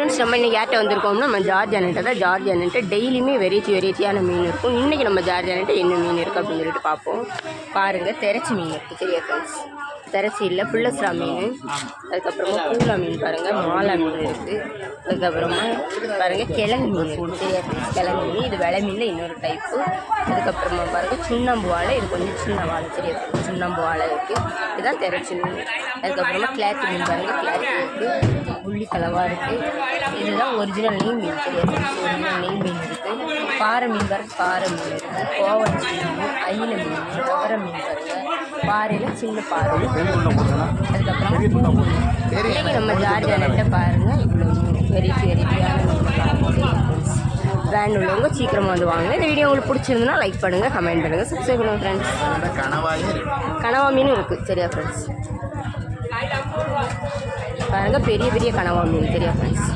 Friends, நம்ம இன்றைக்கி யார்கிட்ட வந்திருக்கோம்னா நம்ம ஜார்ஜ் அண்ணன்ட்ட தான். ஜார்ஜ் அண்ணன்ட்ட டெய்லியுமே வெரைட்டியான மீன் இருக்கும். இன்றைக்கி நம்ம ஜார்ஜ் அண்ணன்ட்ட என்ன மீன் இருக்குது அப்படின்னு சொல்லிட்டு பார்ப்போம். பாருங்கள், திரச்சி மீன் இருக்குது. சரியா ஃப்ரெண்ட்ஸ்? திரச்சி இல்லை, புள்ளஸ்ரா மீன். அதுக்கப்புறமா பூலா மீன் பாருங்கள், மாலா மீன் இருக்குது. அதுக்கப்புறமா பாருங்கள் கிழங்கு மீன் இருக்குது. சரியா ஃப்ரெண்ட்ஸ்? கிழங்கு மீன் இது வெலை மீனில் இன்னொரு டைப்பு. அதுக்கப்புறமா பாருங்கள் சுண்ணாம்பு வாழை, இது கொஞ்சம் சின்ன வாழை. சரியா ஃப்ரெண்ட்ஸ்? சுண்ணாம்பு வாழை இருக்குது. இதுதான் திரச்சி மீன். அதுக்கப்புறமா கிளாத்தி மீன் பாருங்கள், கிளாத்தி இருக்குது. புள்ளி கலவாக இருக்குது. இதுதான் ஒரிஜினல் நெய் மீன். சரியா ஃப்ரெண்ட்ஸ்? ஒரிஜினல் நெய் மீன் இருக்குது. பாறை மீன் பாருங்கள், பாறை மீன் இருக்குது. கோவச்சி மீன், அயில மீன், அவரை மீன் பாருங்கள், பாறையில் சின்ன பாறை. அதுக்கப்புறம் இன்றைக்கி நம்ம ஜார்ஜ் அண்ணன்ட்ட பாருங்கள் இவ்வளோ மீன் வெரைட்டியான மீன் பாருங்கள். பிராண்ட் உள்ளவங்க சீக்கிரமாக வந்து வாங்க. இந்த வீடியோ உங்களுக்கு பிடிச்சிருந்துன்னா லைக் பண்ணுங்கள், கமெண்ட் பண்ணுங்கள், சப்ஸ்கிரைப் பண்ணுங்கள் ஃப்ரெண்ட்ஸ். கனவா மீனும் இருக்குது. சரியா ஃப்ரெண்ட்ஸ்? பாருங்கள் பெரிய கனவா மீன். சரியா ஃப்ரெண்ட்ஸ்?